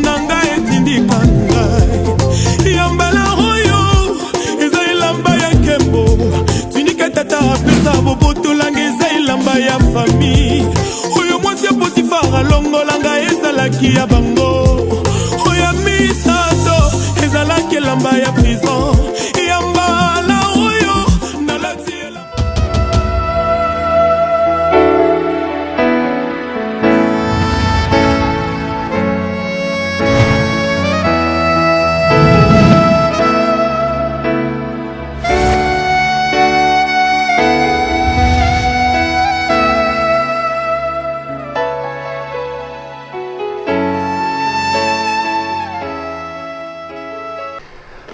nanga etindika ngai yambala oyo eza elamba ya nkembo tindika tata apesa bobotolanga eza elamba ya famille oyo mwasi ya Potifara longolanga ezalaki ya bango oyo ya misato ezalaki elamba ya prison yambala oyo nalati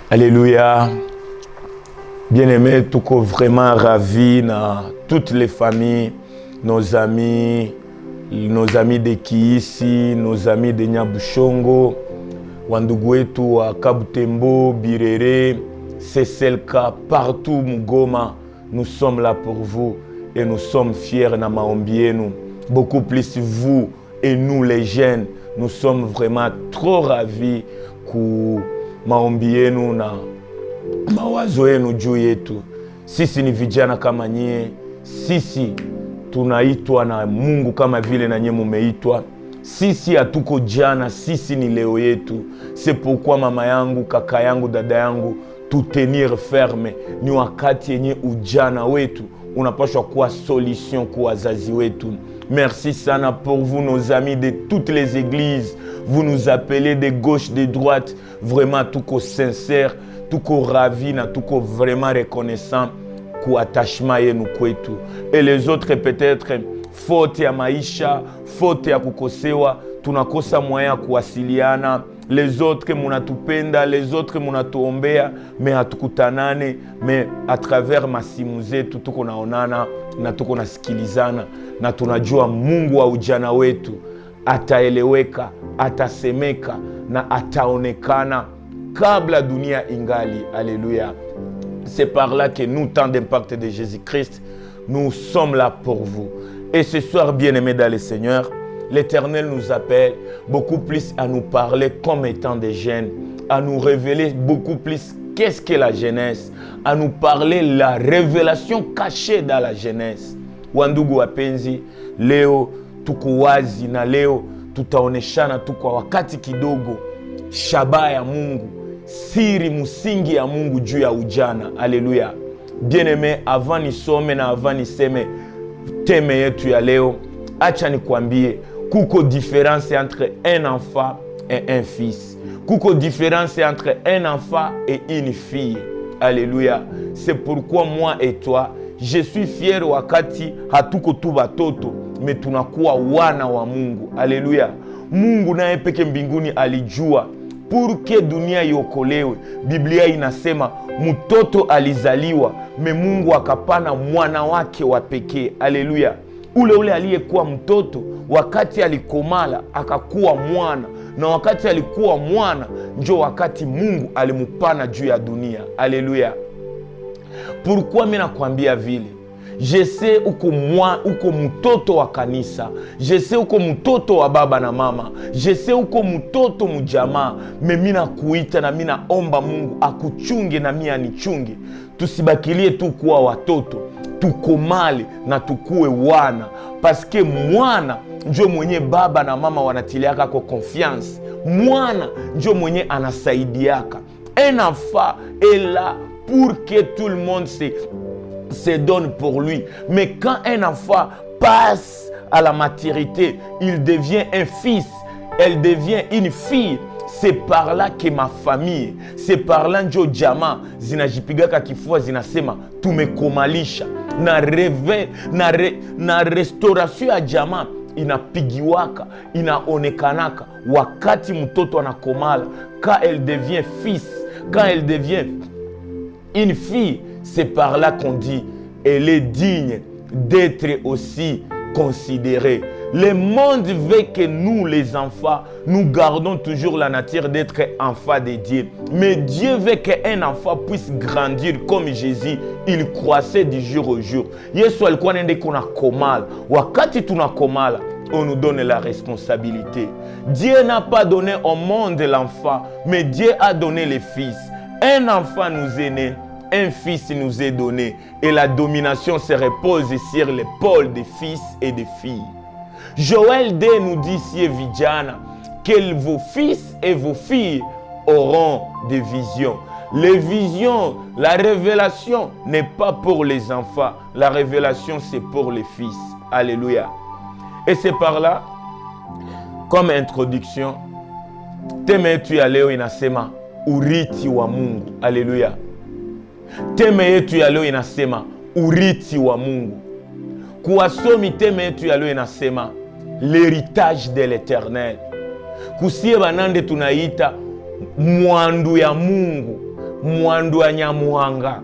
Alléluia. Bien-aimés, tout cas vraiment ravis na toutes les familles, nos amis de Kiisi, nos amis de Nyabushongo, wandugu wetu wa Kabutembo, Birere, Seselka, partout Mugoma, nous sommes là pour vous et nous sommes fiers na maombi yenu. Beaucoup plus vous et nous les jeunes, nous sommes vraiment trop ravis ku maombi yenu na mawazo yenu juu yetu. Sisi ni vijana kama nyie, sisi tunaitwa na Mungu kama vile na nyie mumeitwa. Sisi hatuko jana, sisi ni leo yetu. C'est pourquoi mama yangu, kaka yangu, dada yangu, tutenir ferme. Ni wakati yenye ujana wetu unapaswa kuwa solution kwa wazazi wetu. Merci sana pour vous, nos amis de toutes les églises. Vous nous appelez de gauche, de droite. Vraiment, tout co sincère, tout co ravi, tout co vraiment reconnaissant pour attachement et nous kwetu. Et les autres peut-être faute ya maisha, faute ya kukosewa, tunakosa moyen kuwasiliana. Les autres munatupenda, les autres munatuombea, mais hatukutanane, mais à travers masimu zetu tuko naonana na tuko nasikilizana na tunajua Mungu wa ujana wetu ataeleweka, atasemeka na ataonekana kabla dunia ingali. Alléluia. C'est par là que nous, tant d'impact de Jésus-Christ, nous sommes là pour vous. Et ce soir, bien-aimés dans le Seigneur, l'Éternel nous appelle beaucoup plus à nous parler comme étant des jeunes, à nous révéler beaucoup plus qu'est-ce que la jeunesse, à nous parler la révélation cachée dans la jeunesse. Wandugu wapenzi, leo tuko wazi na leo tutaoneshana tu kwa wakati kidogo shabaha ya Mungu, siri msingi ya Mungu juu ya ujana. Alléluia. Bien-aimé, avant nisome na avant niseme teme yetu ya leo, acha nikwambie kuko différence entre un enfant et un fils. Kuko différence entre un enfant et une fille. Alléluia. C'est pourquoi moi et toi, je suis fier wakati hatuko tu batoto, mais tunakuwa wana wa Mungu. Alléluia. Mungu naye peke mbinguni alijua pour que dunia iokolewe. Biblia inasema mtoto alizaliwa, me Mungu akapana mwana wake wa pekee. Alléluia. Ule aliyekuwa mtoto wakati alikomala akakuwa mwana, na wakati alikuwa mwana njo wakati Mungu alimupana juu ya dunia. Alléluia. Pourquoi mimi nakwambia vile? Je sais uko mtoto wa kanisa, je sais uko mtoto wa baba na mama, je sais uko mtoto mjamaa, mimi nakuita na mimi naomba Mungu akuchunge na mimi anichunge. Tusibakilie tu kuwa watoto, tukomale na tukue wana, paske mwana njo mwenye baba na mama wanatiliaka kwa confiance. Mwana njo mwenye anasaidiaka. Un enfant est là pour que tout le monde se donne pour lui. Mais quand un enfant passe à la maturité, il devient un fils, elle devient une fille. C'est par là que ma famille, c'est par là njo jamaa zinajipigaka kifua zinasema tumekomalisha. Na restauration ya jamaa inapigiwaka, inaonekanaka wakati mtoto anakomala. Quand elle devient fils, quand elle devient une fille, c'est par là qu'on dit elle est digne d'être aussi considérée. Le monde veut que nous, les enfants, nous gardons toujours la nature d'être enfants de Dieu. Mais Dieu veut qu'un enfant puisse grandir comme Jésus. Il croissait du jour au jour. Yesu alikuwa nende kuna komala. Wakati tunakomala, on nous donne la responsabilité. Dieu n'a pas donné au monde l'enfant, mais Dieu a donné les fils. Un enfant nous est né, un fils nous est donné, et la domination se repose sur l'épaule des fils et des filles. Joël 2 nous dit si vijana que vos fils et vos filles auront des visions. Les visions, la révélation n'est pas pour les enfants. La révélation, c'est pour les fils. Alléluia. Et c'est par là, comme introduction, thème yetu ya leo inasema urithi wa Mungu. Alléluia. Thème yetu ya leo inasema urithi wa Mungu. Kuwasomi thème yetu ya leo inasema l'héritage de l'Éternel. Kusie banande tunaita mwandu ya Mungu, mwandu ya Nyamuhanga.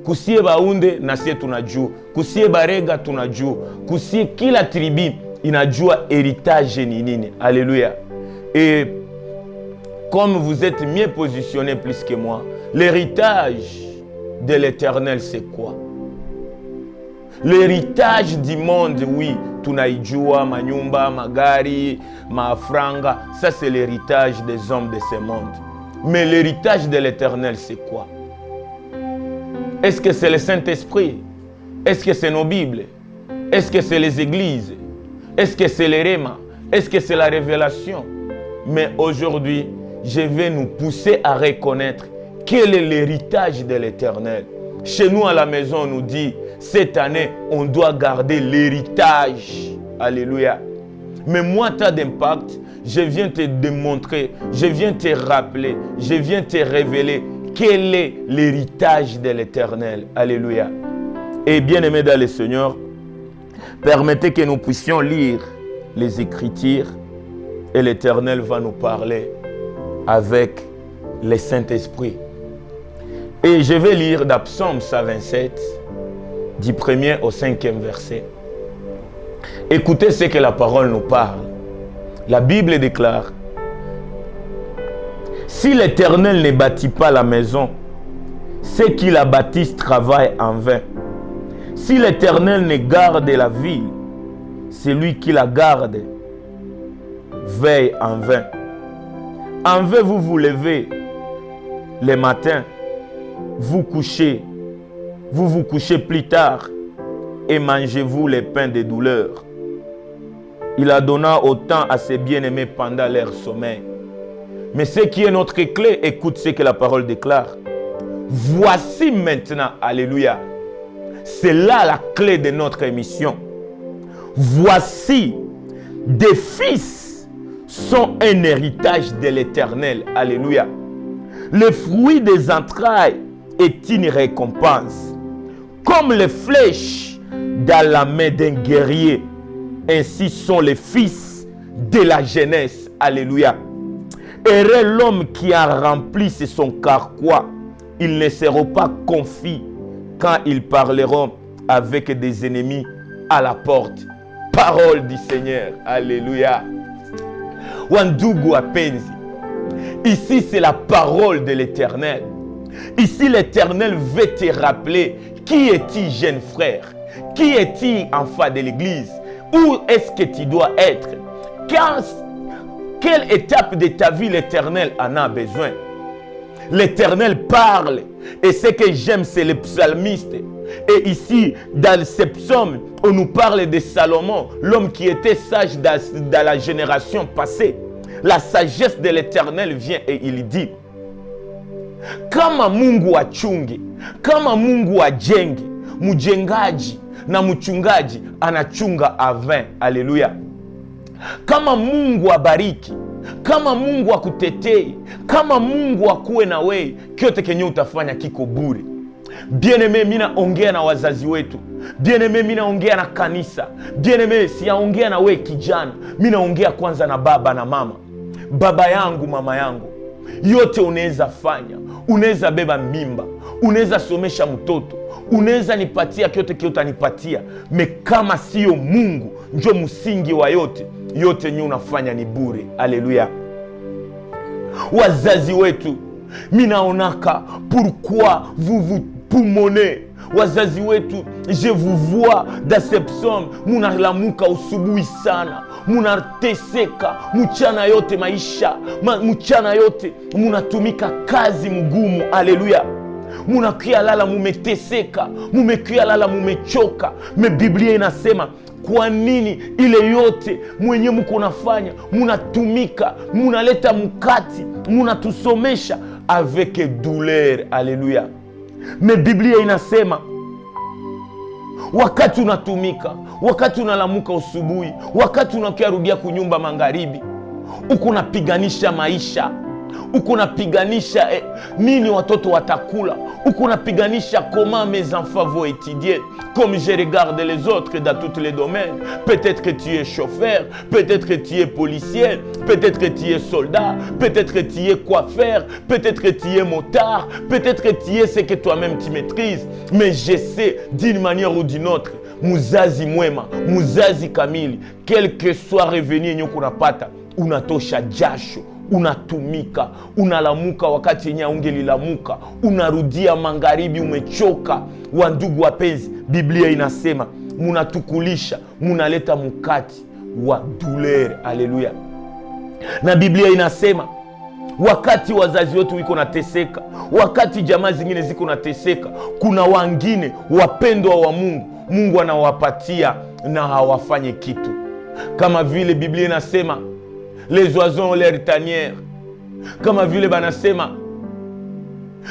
Kusie baunde na sie tunajua, kusie barega tunajua, kusie kila tribi inajua héritage ni nini. Alléluia. Et comme vous êtes mieux positionné plus que moi, l'héritage de l'Éternel c'est quoi? L'héritage du monde, oui, tunaijua, manyumba, magari, mafranga, ça c'est l'héritage des hommes de ce monde. Mais l'héritage de l'Éternel, c'est quoi? Est-ce que c'est le Saint-Esprit? Est-ce que c'est nos Bibles? Est-ce que c'est les églises? Est-ce que c'est les rémas? Est-ce que c'est la révélation? Mais aujourd'hui, je vais nous pousser à reconnaître quel est l'héritage de l'Éternel. Chez nous à la maison, on nous dit, cette année, on doit garder l'héritage. Alléluia. Mais moi, tu as d'impact. Je viens te démontrer, je viens te rappeler, je viens te révéler quel est l'héritage de l'Éternel. Alléluia. Et bien aimés dans le Seigneur, permettez que nous puissions lire les Écritures et l'Éternel va nous parler avec le Saint-Esprit. Et je vais lire dans Psaume 127, du 1er au 5e verset. Écoutez ce que la parole nous parle. La Bible déclare: si l'Éternel ne bâtit pas la maison, ceux qui la bâtissent travaillent en vain. Si l'Éternel ne garde la ville, celui qui la garde veille en vain. En vain vous vous levez le matin, vous vous couchez plus tard et mangez-vous les pains de douleur. Il a donné autant à ses bien-aimés pendant leur sommeil. Mais ce qui est notre clé, écoute ce que la parole déclare. Voici maintenant, alléluia, c'est là la clé de notre émission. Voici, des fils sont un héritage de l'Éternel, alléluia. Le fruit des entrailles est une récompense. Comme les flèches dans la main d'un guerrier, ainsi sont les fils de la jeunesse. Alléluia. Heureux l'homme qui a rempli son carquois. Ils ne seront pas confus quand ils parleront avec des ennemis à la porte. Parole du Seigneur. Alléluia. Wandugu wapenzi. Ici c'est la parole de l'Éternel. Ici l'Éternel veut te rappeler qui es-tu, jeune frère? Qui es-tu, enfant de l'Église? Où est-ce que tu dois être? Quelle étape de ta vie l'Éternel en a besoin? L'Éternel parle. Et ce que j'aime, c'est le psalmiste. Et ici, dans ce psaume, on nous parle de Salomon, l'homme qui était sage dans la génération passée. La sagesse de l'Éternel vient et il dit: kama Mungu achunge, kama Mungu ajenge, mjengaji na mchungaji anachunga avin. Alléluia. Kama Mungu abariki, kama Mungu akutetee, kama Mungu akuwe na wewe, kyote kenye utafanya kiko bure. Bien-aimé, mina ongea na wazazi wetu. Bien-aimé, mina ongea na kanisa. Bien-aimé, siyaongea na wewe kijana. Mina ongea kwanza na baba na mama. Baba yangu, mama yangu, yote unaweza fanya. Unaweza beba mimba, unaweza somesha mtoto, unaweza nipatia kyote utanipatia. Me kama sio Mungu ndio msingi wa yote, yote nyo unafanya ni bure. Alléluia. Wazazi wetu, minaonaka pourquoi vous poumonez, wazazi wetu, je vous vois dans ces psaumes, munalamuka usubuhi sana, munateseka mchana yote maisha, mchana yote munatumika kazi mgumu. Haleluya. Munakia lala mumeteseka, mumekia lala mumechoka. Me Biblia inasema kwa nini ile yote mwenye mko nafanya, munatumika, munaleta mkati, munatusomesha avec douleur. Haleluya. Me Biblia inasema wakati unatumika, wakati unalamuka usubuhi, wakati unakiarudia kunyumba magharibi, uko napiganisha maisha, uko napiganisha nini watoto watakula, uko napiganisha comment mes enfants vont étudier, comme je regarde les autres dans tous les domaines. Peut-être que tu es chauffeur, peut-être que tu es policier, peut-être que tu es soldat, peut-être que tu es coiffeur, peut-être que tu es motard, peut-être que tu es ce que toi-même tu maîtrises. Mais je sais d'une manière ou d'une autre, muzazi mwema, muzazi kamili, quel que soit revenu yenye kunapata, unatosha jasho, unatumika, unalamuka wakati yenye ungelilamuka, unarudia magharibi umechoka. Wandugu wapenzi, Biblia inasema munatukulisha, munaleta mkati wa douleur. Haleluya. Na Biblia inasema wakati wazazi wetu wiko nateseka, wakati jamaa zingine ziko nateseka, kuna wengine wapendwa wa Mungu, Mungu anawapatia na hawafanye kitu. Kama vile Biblia inasema les oiseaux ont leur tanière, kama vile banasema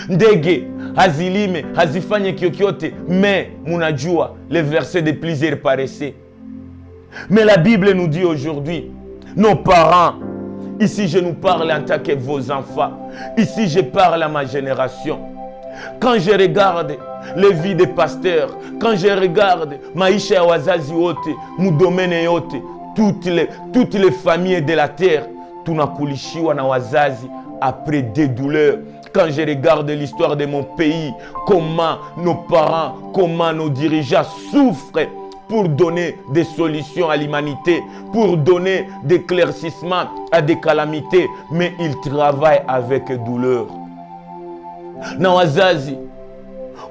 ndege hazilime hazifanye kyokyote, mais munajua le verset de plusieurs paraissait. Mais la Bible nous dit aujourd'hui, nos parents, ici je nous parle en tant que vos enfants, ici je parle à ma génération. Quand je regarde les vies des pasteurs, quand je regarde maisha ya wazazi wote, mudomene yote, toutes les familles de la terre, tunakulishiwa na wazazi après des douleurs. Quand je regarde l'histoire de mon pays, comment nos parents, comment nos dirigeants souffrent pour donner des solutions à l'humanité, pour donner des éclaircissements à des calamités, mais ils travaillent avec douleur. Na wazazi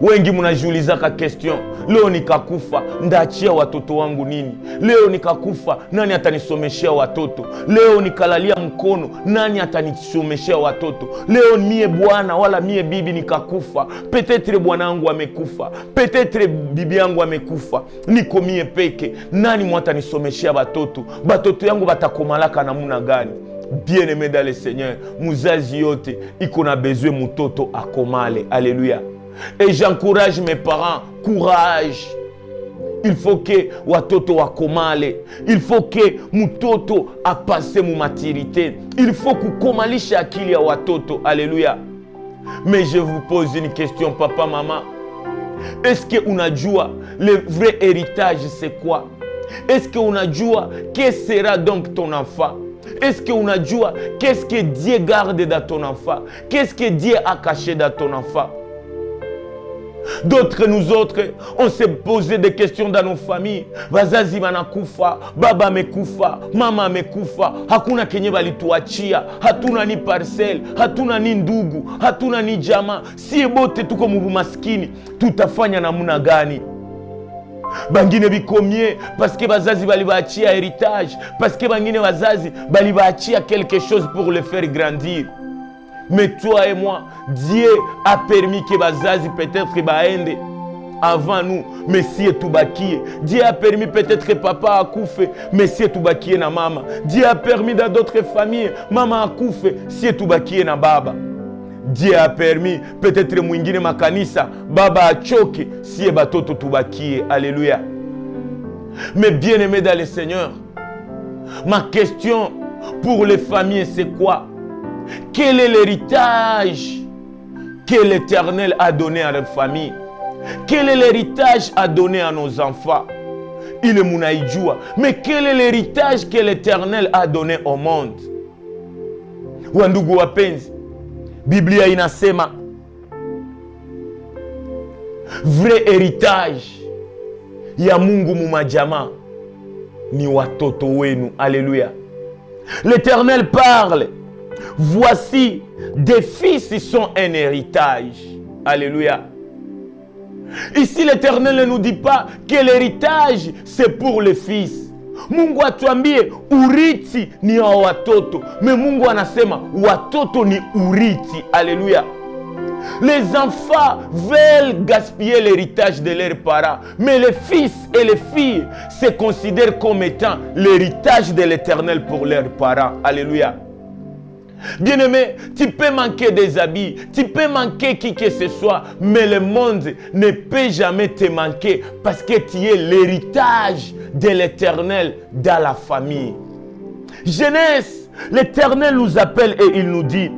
wengi munajiulizaka question, leo nikakufa ndaachia watoto wangu nini? Leo nikakufa nani atanisomeshea watoto? Leo nikalalia mkono nani atanisomeshea watoto? Leo mie bwana wala mie bibi nikakufa, peut-être bwana wangu amekufa, peut-être bibi yangu amekufa, niko mie peke, nani mwatanisomeshea watoto? Batoto yangu batakomalaka namuna gani? Bien-aimé dans le Seigneur, muzazi yote iko na besoin mutoto akomale. Alléluia. Et j'encourage mes parents, courage. Il faut que watoto wakomale. Il faut que mutoto a passé mu maturité. Il faut kukomalisha akili ya watoto. Alléluia. Mais je vous pose une question, papa, maman. Est-ce que unajua le vrai héritage c'est quoi? Est-ce que unajua que sera donc ton enfant? Est-ce que unajua qu'est-ce que Dieu garde dans ton enfant? Qu'est-ce que Dieu a caché dans ton enfant? D'autres, nous autres, on s'est posé des questions dans nos familles. Wazazi wanakufa, baba amekufa, mama amekufa, hakuna kenye balituachia, hatuna ni parcelle, hatuna ni ndugu, hatuna ni jamaa. Si bote tuko mubumaskini, tutafanya namuna gani? Bangine bikomye parce que bazazi balibaachia héritage, parce que bangine wazazi balibaachia quelque chose pour le faire grandir. Mais toi et moi, Dieu a permis que bazazi peut-être baende avant nous, mais si tubakie. Dieu a permis peut-être que papa a koufe, mais si tubakie na mama. Dieu a permis dans d'autres familles, maman a koufe, si tubakie na baba. Dieu a permis peut-être mwingine makanisa, baba a choke, si batoto tubakie. Alléluia. Mais bien aimé dans le Seigneur, ma question pour les familles c'est quoi? Quel est l'héritage que l'Éternel a donné à la famille? Quel est l'héritage à donner à nos enfants? Il est munaijua. Mais quel est l'héritage que l'Éternel a donné au monde? Wandugu wapenzi, Biblia inasema vrai héritage ya Mungu mumajama ni watoto wenu. Alléluia. L'Éternel parle. Voici, des fils sont un héritage. Alléluia. Ici, l'Éternel ne nous dit pas que l'héritage, c'est pour les fils. Mungu atuambie urithi ni wa watoto. Mais Mungu anasema watoto ni urithi. Alléluia. Les enfants veulent gaspiller l'héritage de leurs parents. Mais les fils et les filles se considèrent comme étant l'héritage de l'Éternel pour leurs parents. Alléluia. Bien-aimé, tu peux manquer des habits, tu peux manquer qui que ce soit, mais le monde ne peut jamais te manquer parce que tu es l'héritage de l'Éternel dans la famille. Jeunesse, l'Éternel nous appelle et il nous dit,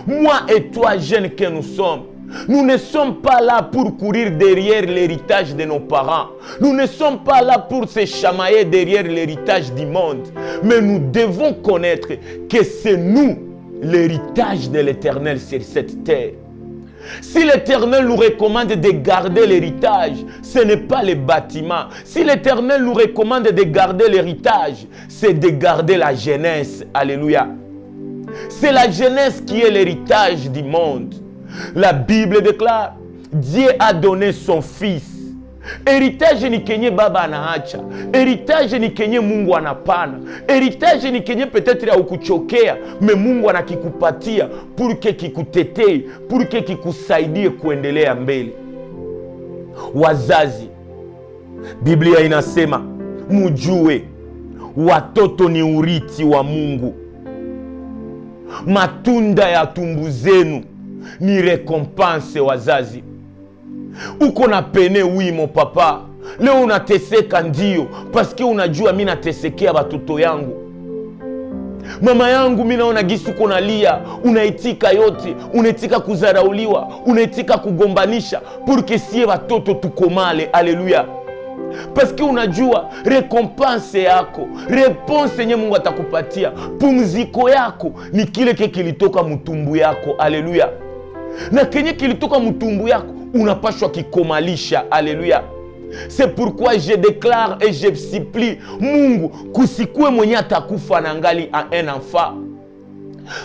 moi et toi, jeunes que nous sommes, nous ne sommes pas là pour courir derrière l'héritage de nos parents. Nous ne sommes pas là pour se chamailler derrière l'héritage du monde. Mais nous devons connaître que c'est nous, l'héritage de l'Éternel sur cette terre. Si l'Éternel nous recommande de garder l'héritage, ce n'est pas les bâtiments. Si l'Éternel nous recommande de garder l'héritage, c'est de garder la jeunesse. Alléluia. C'est la jeunesse qui est l'héritage du monde. La Bible déclare, Dieu a donné son fils. Héritage ni kenye baba anaacha. Héritage ni kenye Mungu anapana. Héritage ni kenye peut-être ya ukuchokea, mais Mungu anakikupatia pour que kikutetee, pour que kikusaidie kuendelea mbele. Wazazi, Biblia inasema, mujue watoto ni urithi wa Mungu. Matunda ya tumbu zenu ni recompense wazazi. Uko na pene wimo papa. Leo unateseka ndio, paske unajua mimi natesekea watoto yangu. Mama yangu mimi naona gisi uko nalia, unaitika yote, unaitika kuzarauliwa, unaitika kugombanisha, porque sie watoto tukomale. Alléluia. Paske unajua recompense yako, réponse yenye Mungu atakupatia, pumziko yako ni kile kilitoka mtumbu yako. Alléluia. Na kenye kilitoka mtumbu yako unapashwa kikomalisha. Alléluia. C'est pourquoi je déclare et je supplie Mungu kusikue mwenye atakufa na ngali un enfant.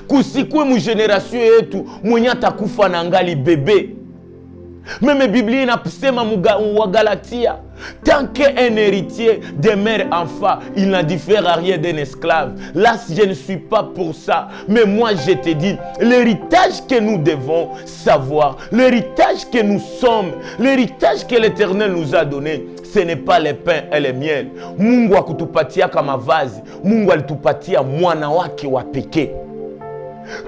Kusikue mu generation yetu mwenye atakufa na ngali bébé. Même Biblia inasema wa Galatia, tant qu'un héritier demeure enfant, il n'en diffère rien d'un esclave. Là, je ne suis pas pour ça. Mais moi, je te dis, l'héritage que nous devons savoir, l'héritage que nous sommes, l'héritage que l'Éternel nous a donné, ce n'est pas le pain et le miel. Mungu akutupatia kama vazi, Mungu alitupatia mwana wake wa pekee.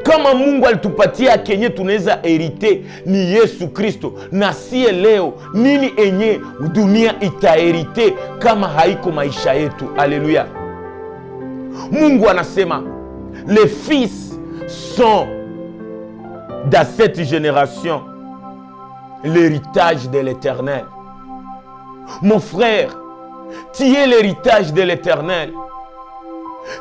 Kama Mungu alitupatia kenye tunaweza herite ni Yesu Kristo, na siye leo nini enye dunia itaherite kama haiko maisha yetu. Alléluia. Mungu anasema les fils sont dans cette génération l'héritage de l'Éternel. Mon frère, tu es l'héritage de l'Éternel.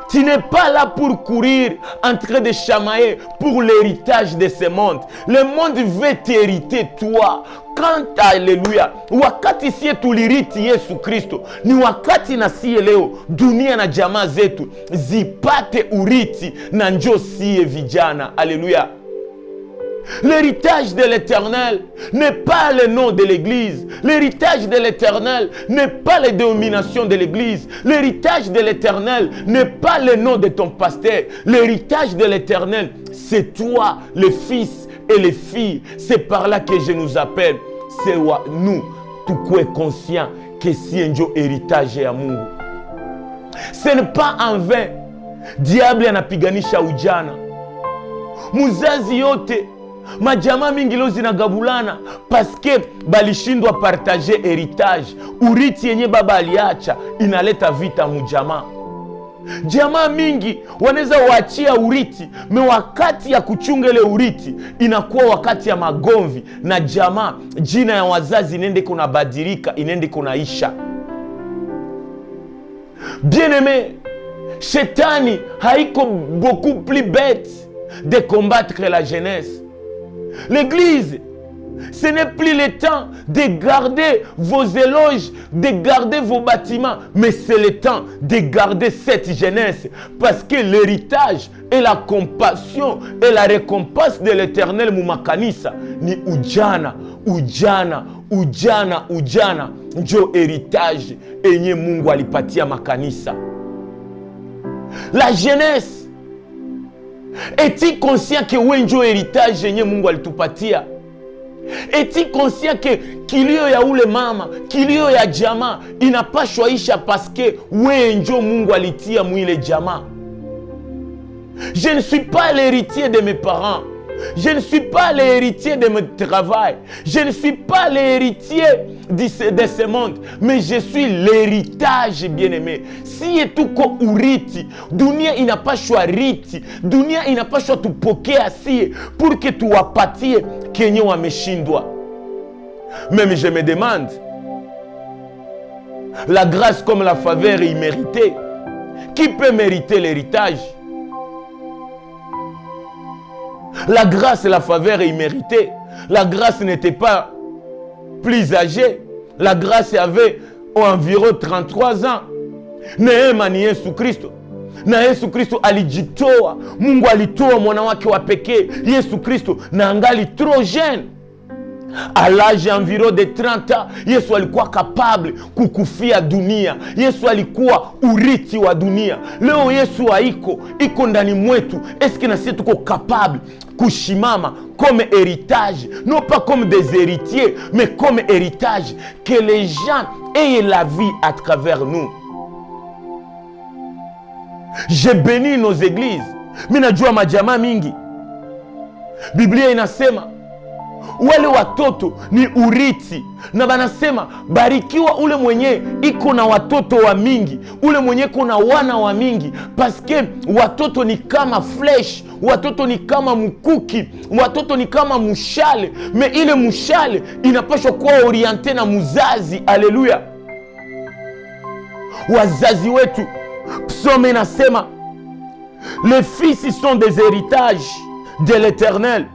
Tu n'es pas là pour courir en train de chamailler pour l'héritage de ce monde. Le monde veut t'hériter toi. Quand, alléluia, wakati siye tuliriti Yesu Kristo, ni wakati na siye leo dunia na jamaa zetu zipate uriti na njo siye vijana. Alléluia. L'héritage de l'Éternel n'est pas le nom de l'Église. L'héritage de l'Éternel n'est pas les dénominations de l'Église. L'héritage de l'Éternel n'est pas le nom de ton pasteur. L'héritage de l'Éternel, c'est toi, les fils et les filles. C'est par là que je nous appelle. C'est nous, tout quoi conscient que si un jour héritage ya Mungu. Ce n'est pas en vain. Diable anapiganisha ujana. Muzazi yote majama mingi leo zinagabulana paske balishindwa partager heritage. Uriti yenye baba aliacha inaleta vita mujama. Jamaa mingi wanaweza waachia uriti, me wakati ya kuchunga ile uriti inakuwa wakati ya magomvi na jamaa, jina ya wazazi inende kuna badilika, inende kuna isha. Bien-aimé, Shetani haiko beaucoup plus bête de combattre la jeunesse. L'Église, ce n'est plus le temps de garder vos éloges, de garder vos bâtiments, mais c'est le temps de garder cette jeunesse. Parce que l'héritage et la compassion et la récompense de l'Éternel Mumakanisa ni ujana, ujana, ujana njo héritage enye Mungu alipatia makanisa. La jeunesse, est-il conscient que we njo héritage enye Mungu alitupatia? Est-il conscient que kilio ya ule mama, kilio ya jamaa inapashwa isha paske we njo Mungu alitia mwile jamaa? Je ne suis pas l'héritier de mes parents. Je ne suis pas l'héritier de mon travail. Je ne suis pas l'héritier de ce monde. Mais je suis l'héritage, bien-aimé. Si etuko uriti, dunia inapashwa riti, dunia inapashwa tupokea siye pour que tuwapatie kenye wameshindwa. Même je me demande, la grâce comme la faveur est imméritée. Qui peut mériter l'héritage? La grâce et la faveur est imméritée. La grâce n'était pas plus âgée. La grâce avait environ 33 ans. Neema ni Yesu Kristo. Na Yesu Kristo alijitoa. Mungu alitoa mwana wake wa pekee Yesu Kristo na angali trop jeune. À l'âge environ de 30 ans, Yesu alikuwa capable kukufia dunia. Yesu alikuwa urithi wa dunia. Leo Yesu iko ndani mwetu. Est-ce que nasi tuko capable kushimama comme héritage, non pas comme des héritiers, mais comme héritage, que les gens aient la vie à travers nous? J'ai béni nos églises. Mina jua majama mingi. Biblia inasema wale watoto ni urithi, na banasema barikiwa ule mwenye iko na watoto wa mingi, ule mwenye kuna wana wa mingi, paske watoto ni kama flesh, watoto ni kama mkuki, watoto ni kama mushale, me ile mushale inapaswa kuwa oriente na muzazi. Haleluya! Wazazi wetu, psaume inasema les fils sont des héritages de l'Éternel.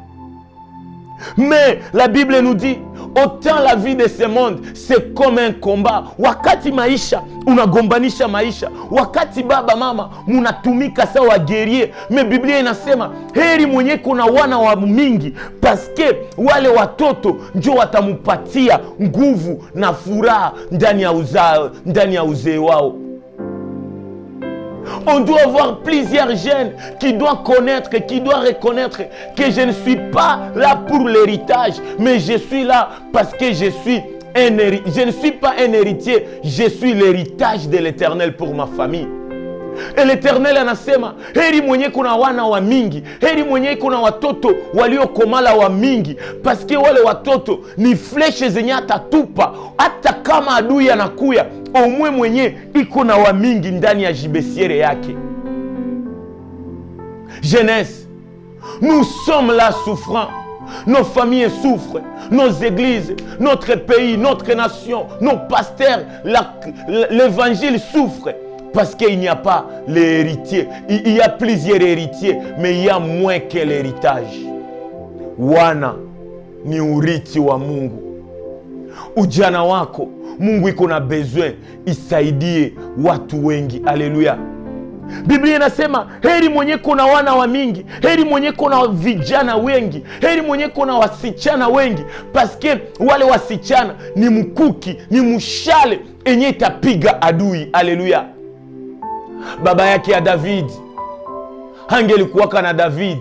Mais la Bible nous dit, autant la vie de ce monde, c'est comme un combat. Wakati maisha, unagombanisha maisha. Wakati baba mama, munatumika sawa guerrier. Mais Biblia inasema, heri mwenye kuna wana wa mingi, paske wale watoto njo watamupatia nguvu na furaha ndani ya uzee wao. On doit avoir plusieurs jeunes qui doivent connaître, qui doivent reconnaître que je ne suis pas là pour l'héritage, mais je suis là parce que je ne suis pas un héritier, je suis l'héritage de l'Éternel pour ma famille. Et l'Éternel anasema, heri mwenye kuna wana wa mingi, heri mwenye kuna watoto waliokomala wa mingi, paske wale watoto ni fleshe zenye atatupa, hata kama adui anakuya, omwe mwenye iko na wa mingi ndani ya jibesiere yake. Jeunesse, nous sommes là souffrants. Nos familles souffrent, nos églises, notre pays, notre nation, nos pasteurs, l'évangile souffre. Parce qu'il n'y a pas l'héritier. Il y a plusieurs héritiers, mais il y a moins que l'héritage. Wana ni urithi wa Mungu. Ujana wako, Mungu iko na besoin isaidie watu wengi. Haleluya. Biblia inasema heri mwenye kuna wana wa mingi, heri mwenye kuna vijana wengi, heri mwenye kuna wasichana wengi, paske wale wasichana ni mkuki, ni mshale enye itapiga adui. Haleluya. Baba yake ya David angelikuwaka na David,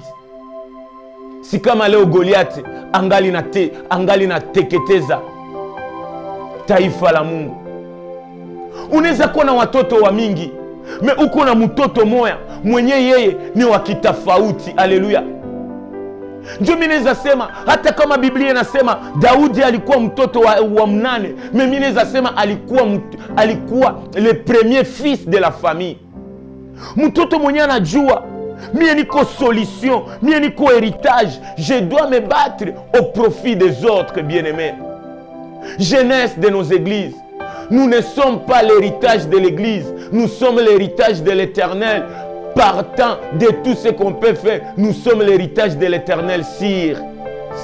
si kama leo Goliath angali na teketeza taifa la Mungu. Unaweza kuwa na watoto wa mingi, me uko na mtoto moya mwenye yeye ni wa kitofauti. Haleluya. Ndio mimi naweza sema, hata kama Biblia inasema Daudi alikuwa mtoto wa mnane, mimi naweza sema alikuwa le premier fils de la famille. Mtoto mwenye anajua mie niko solution, mie niko héritage, je dois me battre au profit des autres, bien-aimés. Jeunesse de nos églises, nous ne sommes pas l'héritage de l'église, nous sommes l'héritage de l'Éternel. Partant de tout ce qu'on peut faire, nous sommes l'héritage de l'Éternel sur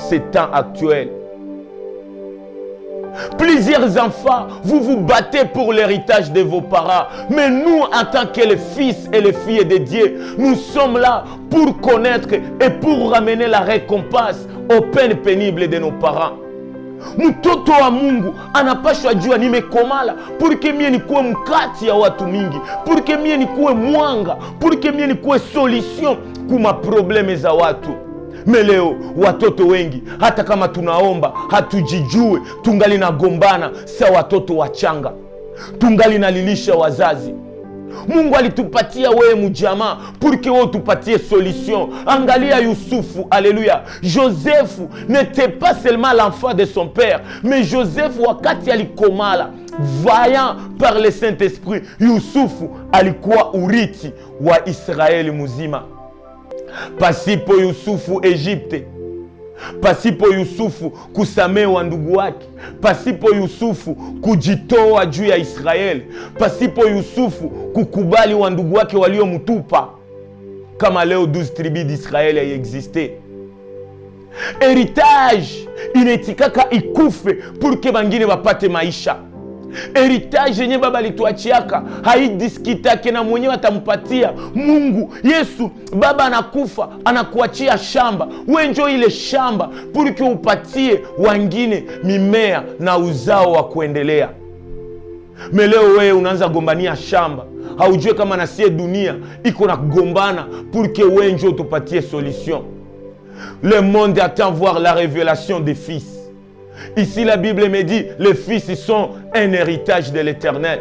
ces temps actuels. Plusieurs enfants, vous vous battez pour l'héritage de vos parents. Mais nous, en tant que les fils et les filles de Dieu, nous sommes là pour connaître et pour ramener la récompense aux peines pénibles de nos parents. Mtoto wa Mungu anapashwa jua nimekomala purke mie nikuwe mkati ya watu mingi, purke mie nikuwe mwanga, purke mie nikuwe solution kuma probleme za watu. Meleo watoto wengi hata kama tunaomba hatujijue, tungali na gombana sa watoto wachanga, tungali nalilisha wazazi. Mungu alitupatia wewe mjamaa purke wewe tupatie solution. Angalia Yusufu, alléluia. Joseph n'était pas seulement l'enfant de son père, mais Joseph wakati alikomala vaillant par le Saint-Esprit, Yusufu alikuwa urithi wa Israeli muzima. Pasipo Yusufu Egypte, pasipo Yusufu kusamewa ndugu wake, pasipo Yusufu kujitoa juu ya Israeli, pasipo Yusufu kukubali wa ndugu wake waliomtupa, kama leo 12 tribus d'Israël existait. Heritage inetikaka ikufe purke bangine bapate maisha. Heritage yenye baba alituachiaka haidiskitake na mwenyewe atampatia Mungu. Yesu baba anakufa anakuachia shamba, wewe njoo ile shamba purke upatie wengine mimea na uzao wa kuendelea. Meleo wewe unaanza gombania shamba, haujue kama nasie dunia iko na gombana purke wewe njoo tupatie solution. Le monde attend voir la révélation des fils. Ici, la Bible me dit, les fils sont un héritage de l'Éternel.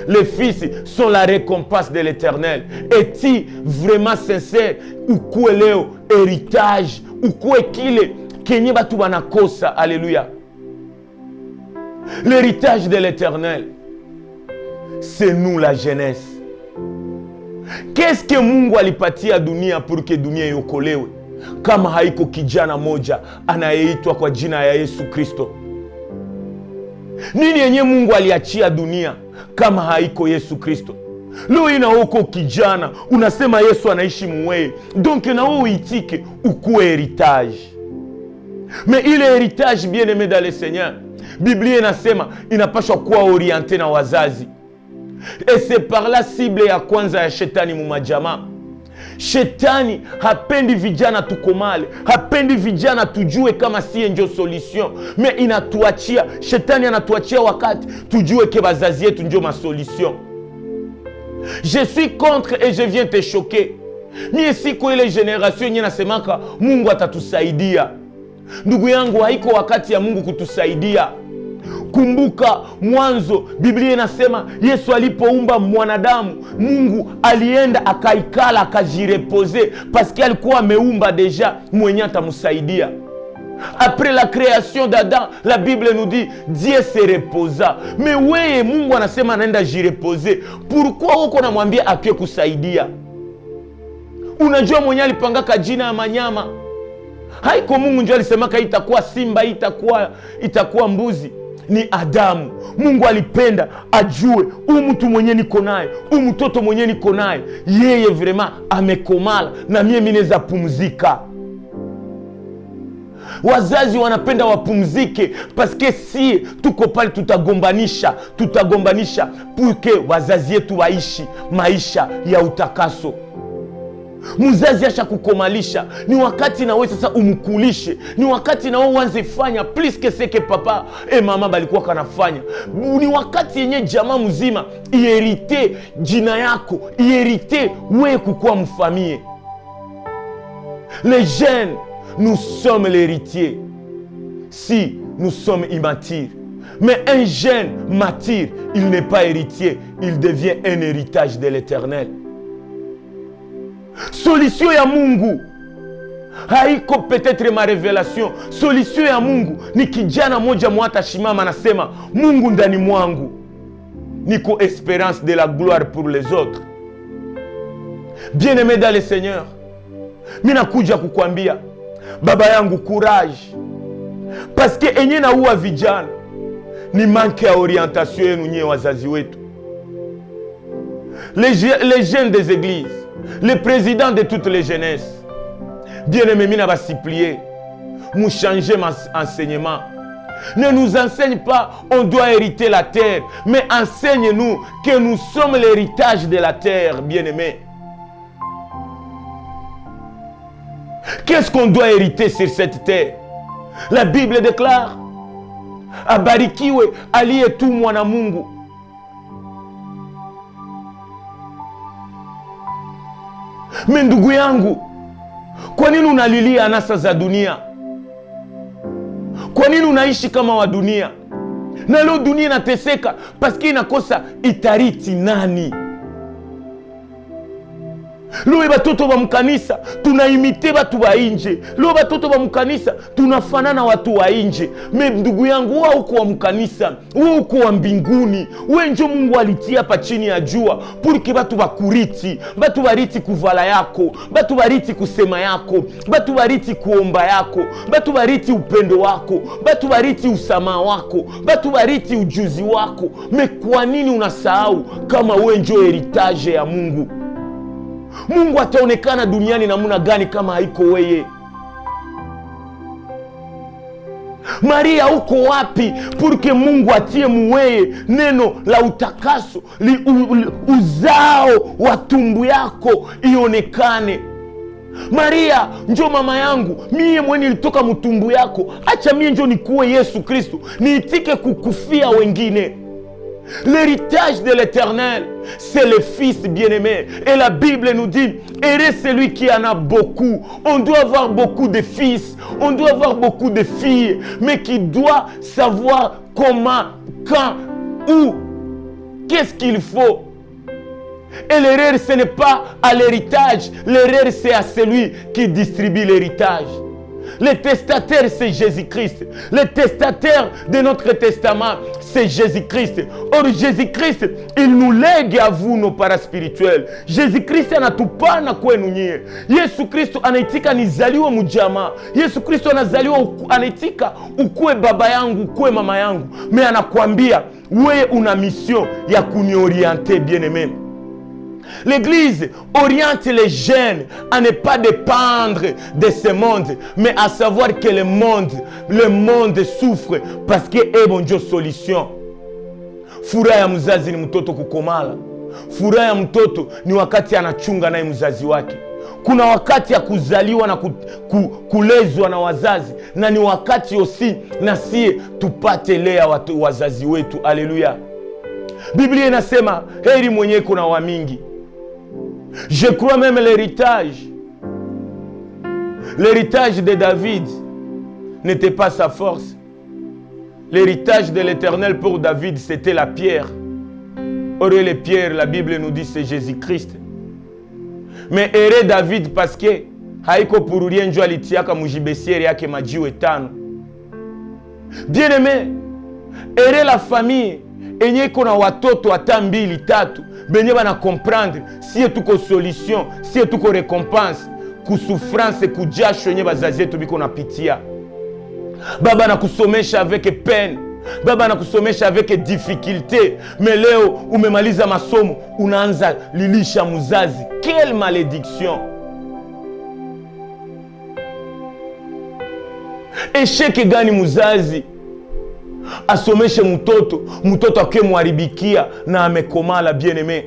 Les fils sont la récompense de l'Éternel. Es-tu vraiment sincère? Ou quoi leo héritage? Ou quoi kile kenye batu banakosa? Alléluia. L'héritage de l'Éternel, c'est nous la jeunesse. Qu'est-ce que Mungu alipatia dunia pour que dunia iokolewe? Kama haiko kijana moja anayeitwa kwa jina ya Yesu Kristo. Nini yenye Mungu aliachia dunia kama haiko Yesu Kristo? Leo ina uko kijana unasema Yesu anaishi muwe, donc na wewe uitike ukuwe heritage. Mais ile heritage bien aimé dans le Seigneur, Biblia inasema inapaswa kuwa orienté na wazazi. Et c'est par la cible ya kwanza ya shetani mumajamaa. Shetani hapendi vijana tukomale, hapendi vijana tujue kama siye njo solution. Me inatuachia, shetani anatuachia wakati tujue ke bazazi yetu njo ma solution. Je suis contre et je viens te choquer. Mie siko ile generation yenye nasemaka Mungu atatusaidia. Ndugu yangu, haiko wakati ya Mungu kutusaidia. Kumbuka mwanzo, Biblia inasema Yesu alipoumba mwanadamu, Mungu alienda akaikala akajirepose parce qu'il alikuwa ameumba deja mwenye atamsaidia. Après la création d'Adam, la Bible nous dit Dieu se reposa. Mais wewe Mungu anasema anaenda jireposer. Pourquoi uko namwambia akwe kusaidia? Unajua mwenye alipangaka jina ya manyama? Haiko Mungu ndio alisemaka itakuwa simba, itakuwa mbuzi. Ni Adamu. Mungu alipenda ajue mtu mwenye niko naye, mtoto mwenye niko naye, yeye vraiment amekomala na mimi ninaweza pumzika. Wazazi wanapenda wapumzike parce que si tuko pale tutagombanisha pour que wazazi yetu waishi maisha ya utakaso. Mzazi asha kukomalisha, ni wakati na wewe sasa umkulishe, ni wakati na wewe uanze fanya plus que ce que papa et mama balikuwa kanafanya. Ni wakati yenye jamaa mzima iherite jina yako, iherite wewe kukua mfamie. Les jeunes, nous sommes l'héritier si nous sommes immatures. Mais un jeune mature, il n'est pas héritier, il devient un héritage de l'Éternel. Solution ya Mungu haiko peut-être ma révélation. Solution ya Mungu ni kijana moja mwata shimama nasema Mungu ndani mwangu, niko espérance de la gloire pour les autres. Bien-aimé dans le Seigneur, mina kuja kukwambia baba yangu courage, parce que enye na uwa vijana ni manque ya orientation yenu nye wazazi wetu. Les jeunes des églises, le président de toutes les jeunesses, bien-aimé, mina va s'y plier. Nous changer mon enseignement. Ne nous enseigne pas, on doit hériter la terre, mais enseigne-nous que nous sommes l'héritage de la terre, bien-aimé. Qu'est-ce qu'on doit hériter sur cette terre? La Bible déclare Abarikiwe aliyetumwa na Mungu. Me ndugu yangu, kwa nini unalilia anasa za dunia? Kwa nini unaishi kama wa dunia? Na leo dunia inateseka paske inakosa itariti nani? Leo batoto ba mkanisa tunaimite batu wa nje. Leo batoto ba mkanisa tunafanana watu wa nje. Me ndugu yangu, wewe uko wa mkanisa, wewe uko wa mbinguni. Wewe njo Mungu alitia hapa chini ya jua puriki batu bakuriti, batu bariti kuvala yako, batu bariti kusema yako, batu bariti kuomba yako, batu bariti upendo wako, batu bariti usamaha wako, batu bariti ujuzi wako. Me kwa nini unasahau kama wewe njo heritage ya Mungu? Mungu ataonekana duniani namna gani kama haiko wewe? Maria, uko wapi purke Mungu atie muweye neno la utakaso uzao wa tumbu yako ionekane? Maria, njo mama yangu, mie mweni nilitoka mtumbu yako. Acha mie njo nikuwe Yesu Kristo, niitike kukufia wengine. L'héritage de l'Éternel, c'est le Fils bien-aimé. Et la Bible nous dit, heureux celui qui en a beaucoup. On doit avoir beaucoup de fils, on doit avoir beaucoup de filles, mais qui doit savoir comment, quand, où, qu'est-ce qu'il faut. Et l'erreur, ce n'est pas à l'héritage, l'erreur, c'est à celui qui distribue l'héritage. Le testataire, c'est Jésus-Christ. Le testataire de notre testament, c'est Jésus-Christ. Or, Jésus-Christ, il nous lègue à vous nos paraspirituels. Jésus-Christ anatupana kwenu nyie. Yesu Kristo anaitika nizaliwe mujama. Yesu Kristo anaitika ukue baba yangu, ukue mama yangu. Mais anakuambia, wewe una mission ya kuniorienter, bien-aimé. L'Église oriente les jeunes à ne pas dépendre de ce monde, mais à savoir que le monde souffre parce que est bon Dieu solution. Furaha ya mzazi ni mtoto kukomala. Furaha ya mtoto ni wakati anachunga naye mzazi wake. Kuna wakati ya kuzaliwa na kulezwa na wazazi, na ni wakati osi na sie tupate lea wazazi wetu. Haleluya. Biblia inasema heri mwenye kuna wa mingi. Je crois même l'héritage de David n'était pas sa force. L'héritage de l'Éternel pour David, c'était la pierre. Or, les pierres, la Bible nous dit, c'est Jésus-Christ. Mais heureux David parce que haiko pour rien njo alitiaka mujibesiere yake majiwe tano. Bien aimé, heureux la famille enye kona watoto hata mbili tatu, benye bana comprendre si tuko solution, si tuko récompense ku souffrance ku jasho yenye bazazi yetu biko napitia. Baba na kusomesha avec peine, baba na kusomesha avec difficulté, mais leo umemaliza masomo unaanza lilisha muzazi. Quelle malédiction! Esheke gani muzazi asomeshe mtoto akemwaribikia na amekomala, bien-aimé?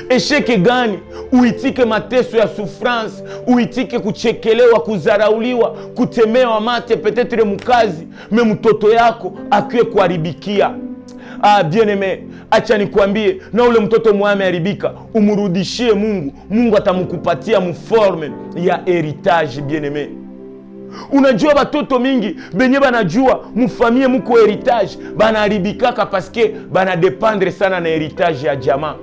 Esheke gani uitike mateso ya souffrance, uitike kuchekelewa, kuzarauliwa, kutemewa mate peut-être mukazi, me mtoto yako akwe kuharibikia. Bien-aimé, acha nikwambie, na ule mtoto mwame haribika, umurudishie Mungu. Mungu atamukupatia mforme ya heritage, bien-aimé. Unajua batoto mingi benye banajua mufamie muko heritage banaharibikaka paske banadependre sana na heritage ya jamaa.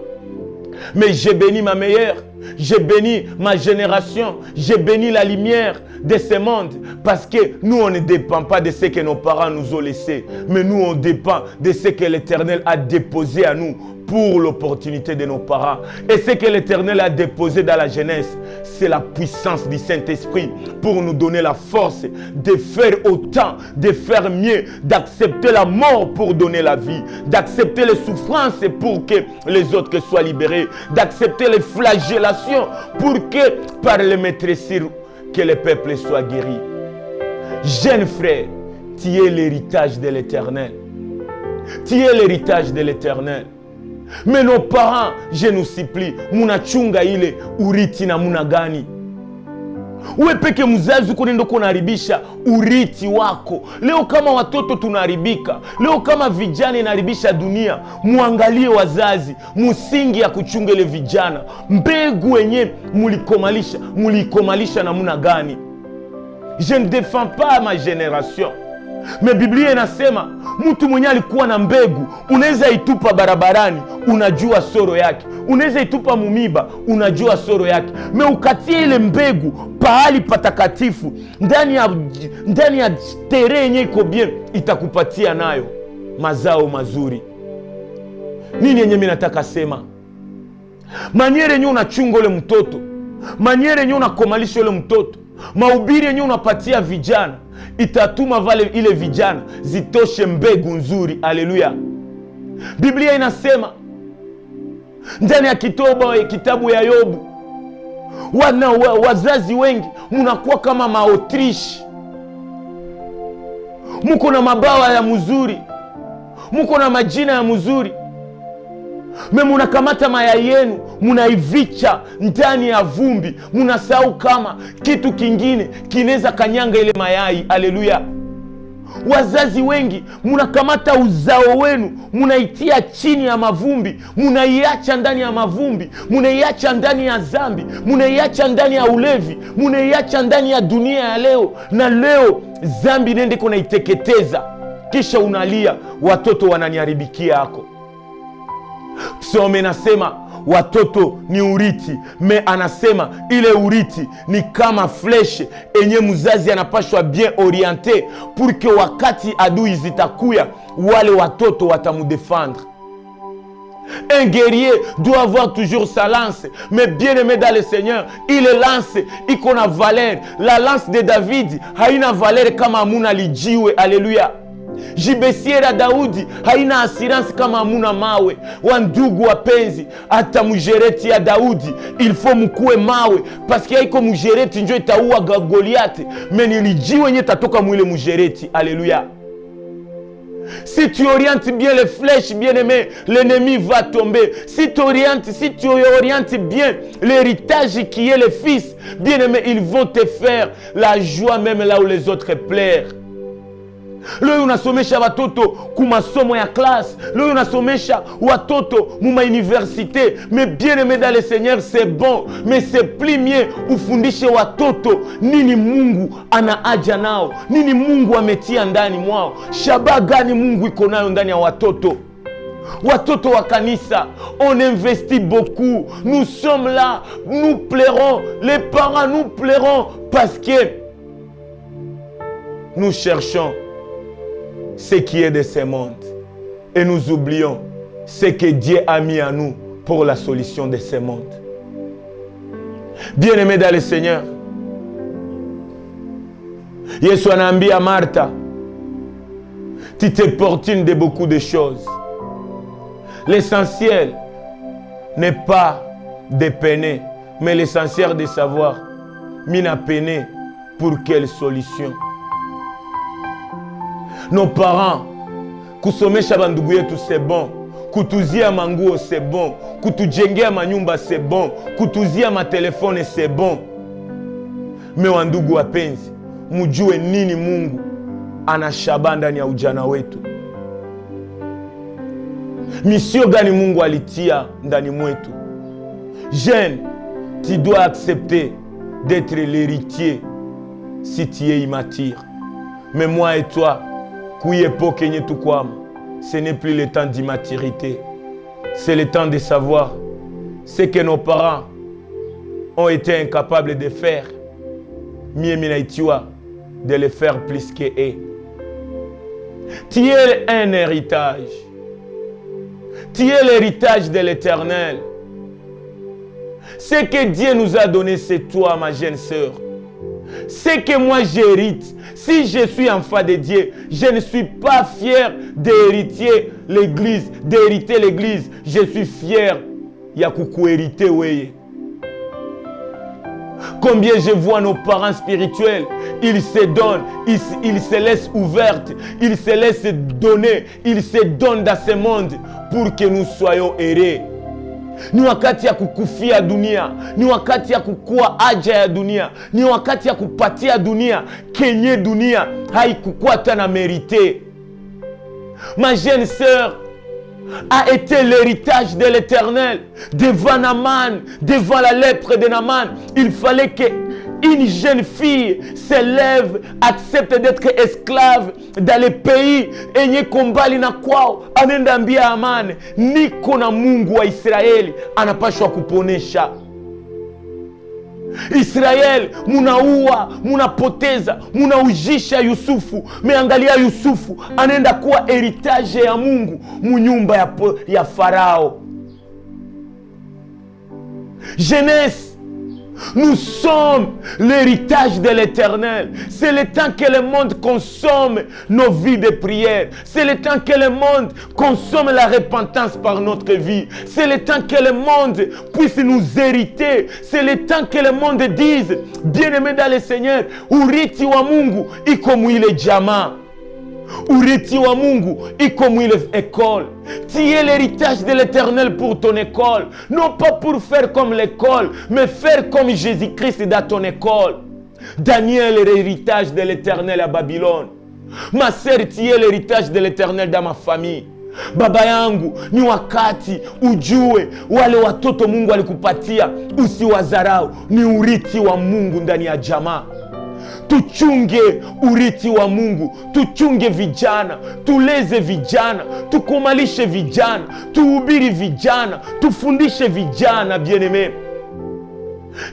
Mais j'ai béni ma meilleure, j'ai béni ma génération, j'ai béni la lumière de ce monde, parce que nous on ne dépend pas de ce que nos parents nous ont laissé, mais nous on dépend de ce que l'Éternel a déposé à nous pour l'opportunité de nos parents. Et ce que l'Éternel a déposé dans la jeunesse, c'est la puissance du Saint-Esprit pour nous donner la force de faire autant, de faire mieux, d'accepter la mort pour donner la vie, d'accepter les souffrances pour que les autres soient libérés, d'accepter les flagellations pour que par les maîtresses que le peuple soit guéri. Jeune frère, tu es l'héritage de l'Éternel. Tu es l'héritage de l'Éternel. Mais nos parents, je nous supplie, munachunga ile uriti na muna gani? Uwe peke mzazi uko nendo kunaharibisha urithi wako. Leo kama watoto tunaharibika, leo kama vijana inaharibisha dunia, muangalie wazazi, musingi ya kuchunga ile vijana. Mbegu wenye mulikomalisha namuna gani? Je ne défends pas ma génération. Mais Biblia inasema mtu mwenye alikuwa na mbegu, unaweza itupa barabarani, unajua soro yake. Unaweza itupa mumiba, unajua soro yake. Me ukatie ile mbegu pahali patakatifu, ndani ya tere yenye iko bien, itakupatia nayo mazao mazuri. Nini yenye mimi nataka sema? Maniere yenye unachunga ule mtoto, maniere yenye unakomalisha ule mtoto, mahubiri yenye unapatia vijana, itatuma ile vijana zitoshe mbegu nzuri. Haleluya. Biblia inasema ndani ya kitabu ya Yobu, wazazi wengi munakuwa kama maotrishi, muko na mabawa ya mzuri, muko na majina ya mzuri, munakamata mayai yenu munaivicha ndani ya vumbi, munasahau kama kitu kingine kinaweza kanyanga ile mayai. Haleluya. Wazazi wengi munakamata uzao wenu munaitia chini ya mavumbi, munaiacha ndani ya mavumbi, munaiacha ndani ya zambi, munaiacha ndani ya ulevi, munaiacha ndani ya dunia ya leo. Na leo zambi nende kuna iteketeza, kisha unalia watoto wananiharibikia yako. Psalme nasema watoto ni urithi, me anasema ile urithi ni kama fleshe enye mzazi anapashwa bien orienter pour que wakati adui zitakuya wale watoto watamudefendre. Un guerrier doit avoir toujours sa lance, mais bien aimé dans le Seigneur, ile lance iko na valeur. La lance de David haina valeur kama amuna lijiwe. Haleluya. Jibesiera Daudi haina assurance kama amuna mawe. Wandugu wapenzi, hata mujereti ya Daudi il faut mukue mawe, parce que haiko mujereti njo itaua Goliath, mais ni lijiwe nye tatoka mwile mujereti. Haleluya. Si tu orientes bien les flèches, bien aimé, l'ennemi va tomber. Si tu orientes bien l'héritage qui est le fils, bien aimé, ils vont te faire la joie même là où les autres pleurent. Leo unasomesha watoto kumasomo ya classe, leo unasomesha watoto muma université, mais bien aimé dans le Seigneur c'est bon, mais c'est plus mieux ufundishe watoto nini Mungu ana haja nao, nini Mungu ametia ndani mwao, shaba gani Mungu iko nayo ndani ya watoto. Watoto wa kanisa, on investit beaucoup, nous sommes là, nous pleurons, les parents nous pleurons parce que nous cherchons ce qui est de ce monde et nous oublions ce que Dieu a mis à nous pour la solution de ce monde. Bien-aimé dans le Seigneur, Yesu anaambia Martha, tu t'importunes de beaucoup de choses. L'essentiel n'est pas de peiner, mais l'essentiel de savoir mina peiner pour quelle solution. Nos parents, kusomesha bandugu yetu c'est bon, kutuzia manguo c'est bon, kutujengea manyumba c'est bon, kutuzia matelefone c'est bon. Me wandugu wapenzi, mujue nini Mungu anashaba ndani ya ujana wetu. Misio gani Mungu alitia ndani mwetu. Jeune, tu dois accepter d'être l'héritier si tu es immature. Mais moi et toi, ce n'est plus le temps d'immaturité. C'est le temps de savoir ce que nos parents ont été incapables de faire. De le faire plus qu'eux. Tu es un héritage. Tu es l'héritage de l'Éternel. Ce que Dieu nous a donné, c'est toi, ma jeune sœur. Ce que moi j'hérite, si je suis enfant de Dieu, je ne suis pas fier d'hériter l'église, je suis fier ya kukuhériter weye. Combien je vois nos parents spirituels, ils se donnent, ils se laissent ouvertes, ils se laissent donner, ils se donnent dans ce monde pour que nous soyons heureux. Ni wakati ya kukufia dunia, ni wakati ya kukua haja ya dunia, ni wakati ya kupatia dunia kenye dunia haikukuwa hata na merite. Ma jeune sœur a été l'héritage de l'Éternel. Devant Naaman, devant la lèpre de Naaman, il fallait qu'une jeune fille s'élève, accepte d'être esclave dans les pays enye kombali na kwao. Anenda ambia Amani, niko na Mungu wa Israeli anapashwa kuponesha. Israel, munaua, munapoteza, munaujisha Yusufu. Meangalia Yusufu anenda kuwa heritage ya Mungu munyumba ya Farao. Jeunesse, nous sommes l'héritage de l'Éternel. C'est le temps que le monde consomme nos vies de prière. C'est le temps que le monde consomme la repentance par notre vie. C'est le temps que le monde puisse nous hériter. C'est le temps que le monde dise, bien-aimé dans le Seigneur, urithi wa Mungu iko mwile jamaa. Urithi wa Mungu iko mwile école. Tu es l'héritage de l'Éternel pour ton école. Non pas pour faire comme l'école, mais faire comme Jésus-Christ dans ton école. Daniel est l'héritage de l'Éternel à Babylone. Ma sœur, tu es l'héritage de l'Éternel dans ma famille. Baba yangu, ni wakati ujue wale watoto Mungu alikupatia usiwadharau. Ni urithi wa Mungu ndani ya jamaa. Tuchunge urithi wa Mungu, tuchunge vijana, tuleze vijana, tukumalishe vijana, tuhubiri vijana, tufundishe vijana bien-aimé.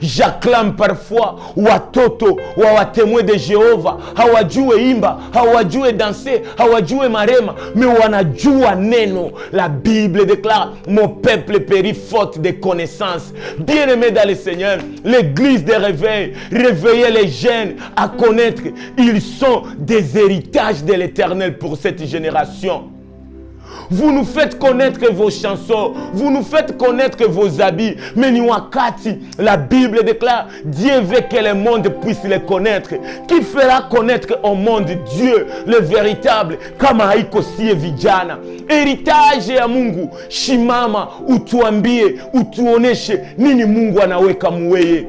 J'acclame parfois watoto wa watemwe de Jehova, hawajue imba, hawajue danser, hawajue marema, mais wanajua neno. La Bible déclare, mon peuple périt faute de connaissances. Bien-aimé dans le Seigneur, l'église de réveil, réveillez les jeunes à connaître, ils sont des héritages de l'Éternel pour cette génération. Vous nous faites connaître vos chansons, vous nous faites connaître vos habits, mais ni wakati, la Bible déclare, Dieu veut que le monde puisse les connaître. Qui fera connaître au monde Dieu, le véritable, kama haiko siye vijana. Héritage ya Mungu, shimama, utuambie, utuoneshe, nini Mungu anaweka muweye.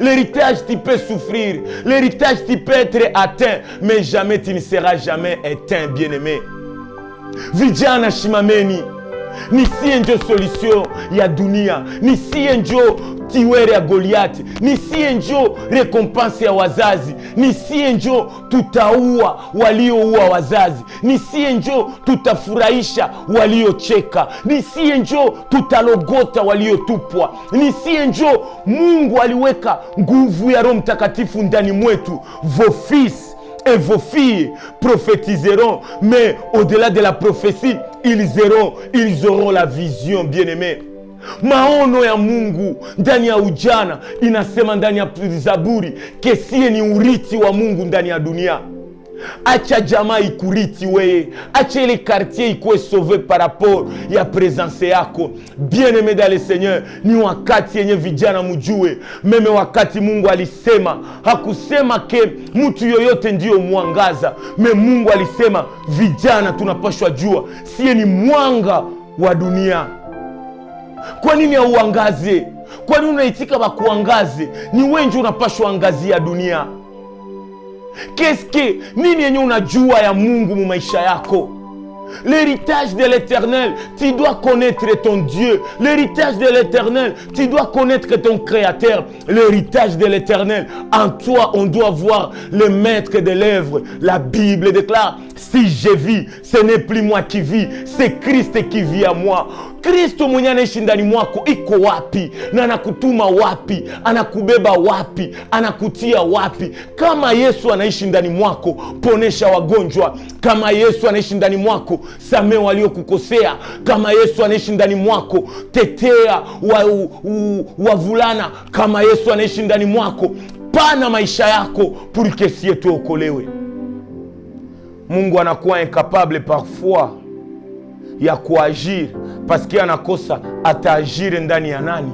L'héritage, tu peux souffrir, l'héritage, tu peux être atteint, mais jamais tu ne seras jamais éteint, bien-aimé. Vijana shimameni, nisiye njo solution ya dunia, nisiye njo tiwere ya Goliati, nisiye njo recompense ya wazazi, nisiye njo tutaua walioua wazazi, nisiye njo tutafurahisha waliocheka, nisiye njo tutalogota waliotupwa, nisiye njo Mungu aliweka nguvu ya Roho Mtakatifu ndani mwetu. Vos fils et vos filles prophétiseront, mais au-delà de la prophétie, ils auront la vision, bien-aimé. Maono ya Mungu ndani ya ujana inasema ndani ya Zaburi kesie ni urithi wa Mungu ndani ya dunia. Acha jamaa ikuriti weye, acha ile quartier ikuwe sauvé par rapport ya presence yako. Bien-aimé dans le Seigneur, ni wakati yenye vijana mujue, meme wakati Mungu alisema, hakusema ke mtu yoyote ndio mwangaza, me Mungu alisema vijana tunapashwa jua siye ni mwanga wa dunia. Kwa nini hauangaze? Kwa nini unaitika bakuangaze? Ni wengi unapashwa angazia dunia. Qu'est-ce que nini yenye unajua ya Mungu mu maisha yako? L'héritage de l'Éternel, tu dois connaître ton Dieu. L'héritage de l'Éternel, tu dois connaître ton Créateur. L'héritage de l'Éternel, en toi, on doit voir le maître de l'œuvre. La Bible déclare, si je vis, ce n'est plus moi qui vis, c'est Christ qui vit à moi. Kristo mwenye anaishi ndani mwako iko wapi? Na anakutuma wapi? Anakubeba wapi? Anakutia wapi? Kama Yesu anaishi ndani mwako, ponesha wagonjwa. Kama Yesu anaishi ndani mwako, samehe waliokukosea. Kama Yesu anaishi ndani mwako, tetea wavulana. Kama Yesu anaishi ndani mwako, pana maisha yako pour que si tuokolewe. Mungu anakuwa incapable parfois ya kuagir parce qu'il anakosa ataagir ndani ya nani?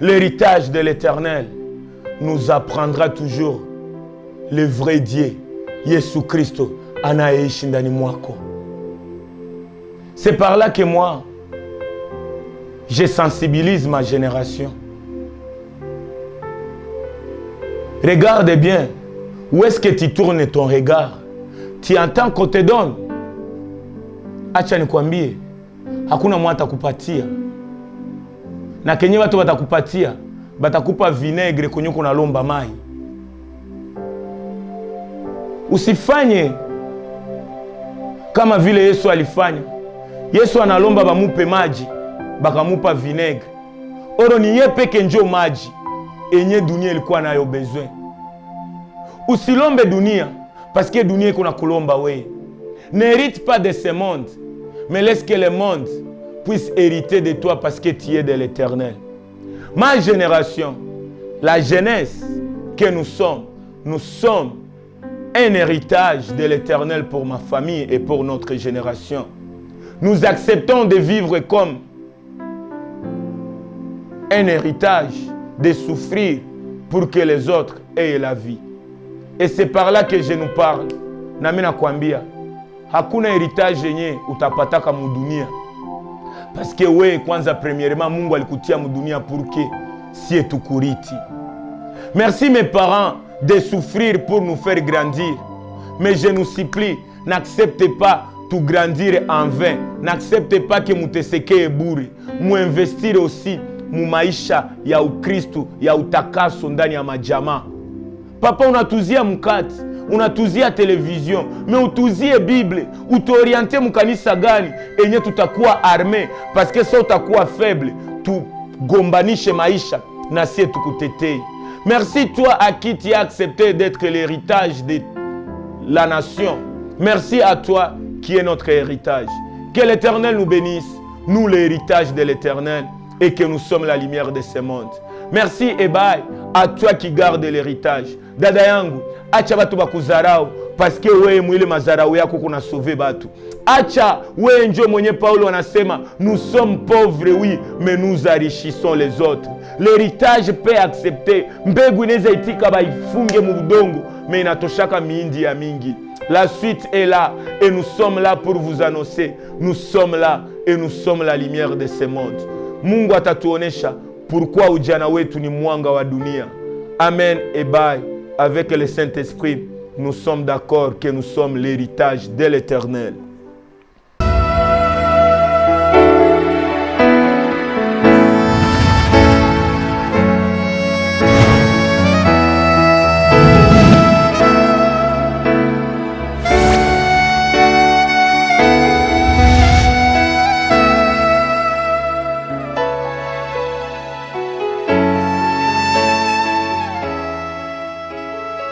L'héritage de l'Éternel nous apprendra toujours le vrai Dieu, Yesu Kristo anayeishi ndani mwako. C'est par là que moi Je sensibilise ma génération. Regarde bien, où est-ce que tu tournes ton regard? Tu entends qu'on te donne. Acha nikwambie, hakuna mtu atakupatia. Na kenye watu watakupatia, batakupa vinegre kwenye kuna lomba mai. Usifanye kama vile Yesu alifanya. Yesu analomba bamupe maji, bakamupa vinegre. Oro ni ye peke njo maji enye dunia ilikuwa nayo besoin. Usilombe dunia parce que dunia iko na kulomba we. N'hérite pas de ce monde, mais laisse que le monde puisse hériter de toi parce que tu es de l'Éternel. Ma génération, la jeunesse que nous sommes un héritage de l'Éternel pour ma famille et pour notre génération. Nous acceptons de vivre comme un héritage, de souffrir pour que les autres aient la vie. Et c'est par là que je nous parle. Nami nakwambia, hakuna héritage yenye utapataka mudunia. Parce que we kwanza premièrement Mungu alikutia mudunia pour que sie tukuriti. Merci mes parents de souffrir pour nous faire grandir. Mais je nous supplie, n'acceptez pas tout grandir en vain. N'acceptez pas que muteseke eburi. Muinvestir aussi mu maisha ya Ukristo, ya utakaso ndani ya majamaa. Papa, unatuzia mkati, unatuzia television, mais utuzie Bible, utuoriente mkanisa gani enye tutakuwa armé, parce que ça utakuwa faible, tugombanishe maisha na sie tukutetei. Merci toi à qui tu as accepté d'être l'héritage de la nation. Merci à toi qui est notre héritage. Que l'Éternel nous bénisse, nous l'héritage de l'Éternel, et que nous sommes la lumière de ce monde. Merci et bye à toi qui garde l'héritage. Dada yangu, acha batu bakuzarau parce que wewe mwile mazarau yako kuna sauver batu. Acha wewe njo mwenye Paulo anasema nous sommes pauvres oui mais nous enrichissons les autres. L'héritage peut accepter. Mbegu inaweza itika baifunge mu budongo mais inatoshaka miindi ya mingi. La suite est là et nous sommes là pour vous annoncer. Nous sommes là et nous sommes la lumière de ce monde. Mungu atatuonesha pourquoi ujana wetu ni mwanga wa dunia. Amen et bye. Avec le Saint-Esprit, nous sommes d'accord que nous sommes l'héritage de l'Éternel.